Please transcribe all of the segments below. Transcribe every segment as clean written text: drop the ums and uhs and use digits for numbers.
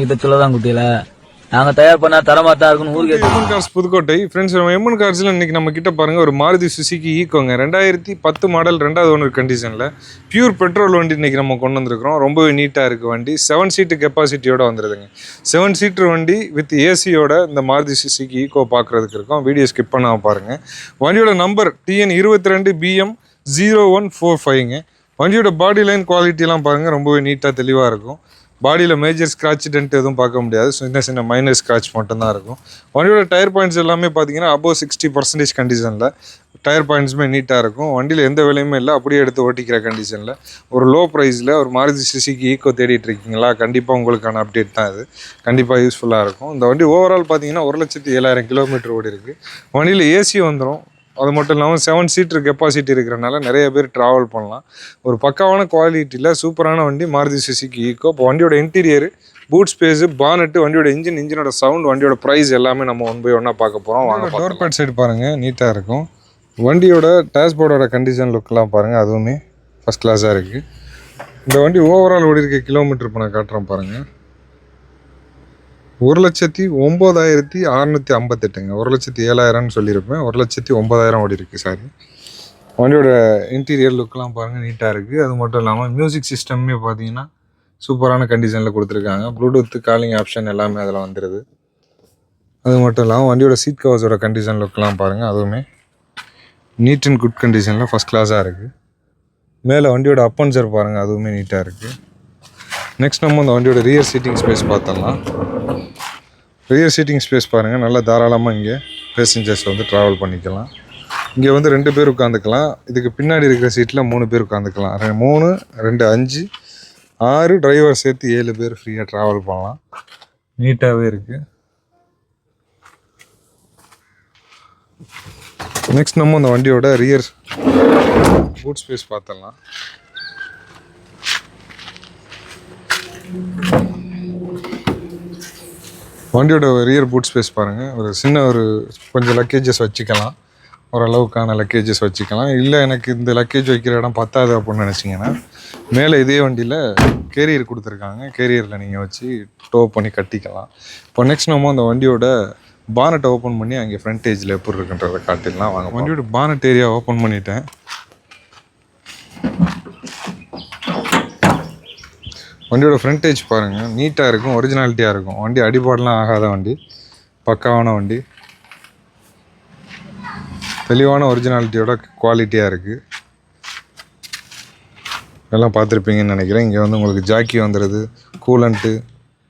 இதை சொல்லதான் குட்டியில நாங்க தயார் பண்ணா தரமா தான் இருக்குன்னு ஊருக்கு MN cars Pudukkottai friends. MN கார்ஸ்ல இன்னைக்கு நம்ம கிட்ட பாருங்க ஒரு மாருதி சுசுகி ஈக்கோங்க 2010 மாடல் 2வது ஓனர் கண்டிஷன்ல பியூர் பெட்ரோல் வண்டி இன்னைக்கு நம்ம கொண்டு வந்திருக்கிறோம். ரொம்பவே நீட்டாக இருக்குது வண்டி. 7 சீட்டு கெப்பாசிட்டியோட வந்துருதுங்க. 7 சீட்டர் வண்டி வித் ஏசியோட இந்த மாருதி சுசுகி ஈக்கோ பார்க்குறதுக்கு இருக்கும். வீடியோ ஸ்கிப் பண்ணாம பாருங்க. வண்டியோட நம்பர் TN 22 BM 0145ங்க. வண்டியோட பாடி லைன் குவாலிட்டிலாம் பாருங்கள் ரொம்பவே நீட்டாக தெளிவாக இருக்கும். பாடியில் மேஜர் ஸ்க்ராட்ச் டென்ட் எதுவும் பார்க்க முடியாது. சின்ன சின்ன மைனர் ஸ்க்ராட்ச் மட்டும்தான் இருக்கும். வண்டியோட டயர் பாயிண்ட்ஸ் எல்லாமே பார்த்தீங்கன்னா அபோவ் 60% கண்டிஷனில் டயர் பாயிண்ட்ஸுமே நீட்டாக இருக்கும். வண்டியில் எந்த விலையுமே இல்லை, அப்படியே எடுத்து ஓட்டிக்கிற கண்டிஷனில் ஒரு லோ ப்ரைஸில் ஒரு மாருதி சுசுகி ஈக்கோ தேடிட்டு இருக்கீங்களா, கண்டிப்பாக உங்களுக்கான அப்டேட் தான் இது. கண்டிப்பாக யூஸ்ஃபுல்லாக இருக்கும். இந்த வண்டி ஓவரால் பார்த்தீங்கன்னா 1,07,000 கிலோமீட்டர் ஓடி இருக்குது. வண்டியில் ஏசி வந்துடும். அது மட்டும் இல்லாமல் 7 சீட்டர் கெப்பாசிட்டி இருக்கிறனால நிறைய பேர் ட்ராவல் பண்ணலாம். ஒரு பக்காவான குவாலிட்டியில் சூப்பரான வண்டி மாருதி சுசுகி ஈக்கோ. இப்போ வண்டியோட இன்டீரியர், பூட் ஸ்பேஸு, பானட்டு, வண்டியோட இன்ஜினோட சவுண்ட், வண்டியோட ப்ரைஸ் எல்லாமே நம்ம ஒன் பை ஒன்னாக பார்க்க போகிறோம். வாங்க. டோர் பேட் சைடு பாருங்கள் நீட்டாக இருக்கும். வண்டியோட டேஷ்போர்டோட கண்டிஷன் லுக்கெலாம் பாருங்கள், அதுவுமே ஃபஸ்ட் கிளாஸாக இருக்குது. இந்த வண்டி ஓவரால் ஓடி இருக்க கிலோமீட்டர் இப்போ நான் காட்டுறேன் பாருங்கள். 1,09,658ங்க. 1,07,000 சொல்லியிருப்பேன், 1,09,000 ஓடி இருக்குது. சாரி. வண்டியோட இன்டீரியர் லுக்கெலாம் பாருங்கள் நீட்டாக இருக்குது. அது மட்டும் இல்லாமல் மியூசிக் சிஸ்டமே பார்த்தீங்கன்னா சூப்பரான கண்டிஷனில் கொடுத்துருக்காங்க. ப்ளூடூத் காலிங் ஆப்ஷன் எல்லாமே அதில் வந்துடுது. அது மட்டும் இல்லாமல் வண்டியோட சீட் கவர்ஸோட கண்டிஷன் லுக்கெலாம் பாருங்கள், அதுவுமே நீட் அண்ட் குட் கண்டிஷனில் ஃபஸ்ட் கிளாஸாக இருக்குது. மேலே வண்டியோட அப்பன்சர் பாருங்கள், அதுவுமே நீட்டாக இருக்குது. நெக்ஸ்ட் நம்ம இந்த வண்டியோட ரியர் சீட்டிங் ஸ்பேஸ் பார்த்தோம்னா, ரியர் சீட்டிங் ஸ்பேஸ் பாருங்கள் நல்லா தாராளமாக இங்கே பேசஞ்சர்ஸ் வந்து ட்ராவல் பண்ணிக்கலாம். இங்கே வந்து 2 பேர் உட்காந்துக்கலாம். இதுக்கு பின்னாடி இருக்கிற சீட்டில் 3 பேர் உட்காந்துக்கலாம். 3, 2, 5, 6 டிரைவர் சேர்த்து 7 பேர் ஃப்ரீயாக ட்ராவல் பண்ணலாம். நீட்டாகவே இருக்குது. நெக்ஸ்ட் நம்ம இந்த வண்டியோட ரியர் பூட் ஸ்பேஸ் பார்த்தலாம். வண்டியோட ரியர் பூட் ஸ்பேஸ் பாருங்கள். ஒரு சின்ன கொஞ்சம் லக்கேஜஸ் வச்சுக்கலாம், ஓரளவுக்கான லக்கேஜஸ் வச்சுக்கலாம். இல்லை எனக்கு இந்த லக்கேஜ் வைக்கிற இடம் பத்தாது அப்படின்னு நினச்சிங்கன்னா மேலே இதே வண்டியில் கேரியர் கொடுத்துருக்காங்க. கேரியரில் நீங்கள் வச்சு டோ பண்ணி கட்டிக்கலாம். இப்போ நெக்ஸ்ட் நம்ம அந்த வண்டியோட பானட்டை ஓப்பன் பண்ணி அங்கே ஃப்ரண்ட் ஏஜில் எப்படி இருக்குன்றதை காட்டிடலாம். வாங்க. வண்டியோட பானட் ஏரியா ஓப்பன் பண்ணிட்டேன். வண்டியோட ஃப்ரண்ட் ஏஜ் பாருங்கள் நீட்டாக இருக்கும், ஒரிஜினாலிட்டியாக இருக்கும். வண்டி அடிபாடெலாம் ஆகாத வண்டி, பக்காவான வண்டி, தெளிவான ஒரிஜினாலிட்டியோட குவாலிட்டியாக இருக்குது. எல்லாம் பார்த்துருப்பீங்கன்னு நினைக்கிறேன். இங்கே வந்து உங்களுக்கு ஜாக்கி வந்துடுது, கூலண்ட்டு,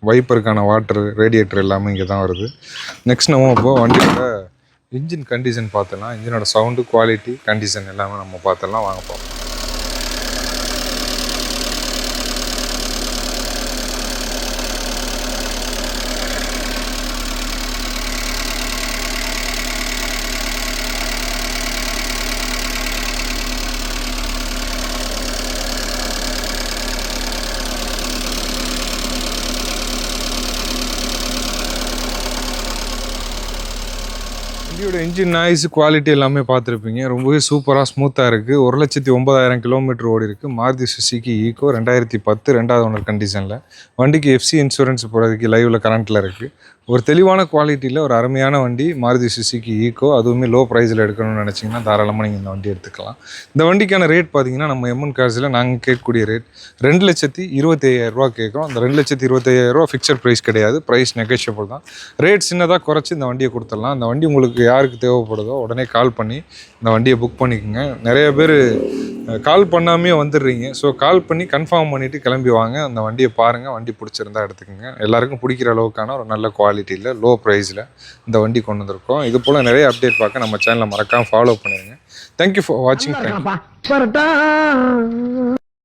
வைப்பருக்கான வாட்டர், ரேடியேட்டர் எல்லாமே இங்கே தான் வருது. நெக்ஸ்ட் நம்ம இப்போது வண்டியோட இன்ஜின் கண்டிஷன் பார்த்துலாம். இன்ஜினோட சவுண்டு, குவாலிட்டி, கண்டிஷன் எல்லாமே நம்ம பார்த்துலாம். வாங்க போகிறோம். வண்டியோட இன்ஜின் நாய்ஸ் குவாலிட்டி எல்லாமே பார்த்துருப்பீங்க. ரொம்பவே சூப்பராக ஸ்மூத்தாக இருக்குது. 1,09,000 கிலோமீட்டர் ஓடி இருக்குது. மாருதி சுசுகி ஈக்கோ 2010 2வது ஓனர் கண்டிஷனில். வண்டிக்கு FC இன்சூரன்ஸ் போகிறதுக்கு லைவில் கரண்ட்டில் இருக்குது. ஒரு தெளிவான குவாலிட்டியில் ஒரு அருமையான வண்டி மாருதி சுசுகி ஈக்கோ. அதுவுமே லோ ப்ரைஸில் எடுக்கணும்னு நினச்சிங்கன்னா தாராளமாக நீங்கள் இந்த வண்டி எடுத்துக்கலாம். இந்த வண்டிக்கான ரேட் பார்த்தீங்கன்னா நம்ம எம்என் கார்ஸில் நாங்கள் கேட்கக்கூடிய ரேட் 2,25,000 கேட்குறோம். அந்த 2,25,000 ஃபிக்ஸட் ப்ரைஸ் கிடையாது, ப்ரைஸ் நெகோஷியபிள் தான். ரேட் சின்னதாக குறைச்சி இந்த வண்டியை கொடுத்துடலாம். இந்த வண்டி உங்களுக்கு யாருக்கு தேவைப்படுதோ உடனே கால் பண்ணி இந்த வண்டியை புக் பண்ணிக்கோங்க. நிறைய பேர் கால் பண்ணாமே வந்துடுறீங்க. ஸோ கால் பண்ணி கன்ஃபார்ம் பண்ணிவிட்டு கிளம்பி வாங்க. அந்த வண்டியை பாருங்கள், வண்டி பிடிச்சிருந்தா எடுத்துக்கோங்க. எல்லாருக்கும் பிடிக்கிற அளவுக்கான ஒரு நல்ல குவாலிட்டியில் லோ ப்ரைஸில் இந்த வண்டி கொண்டு வந்திருக்கோம். இது போல் நிறைய அப்டேட் பார்க்க நம்ம சேனலை மறக்காமல் ஃபாலோ பண்ணிடுங்க. தேங்க்யூ ஃபார் வாட்சிங்.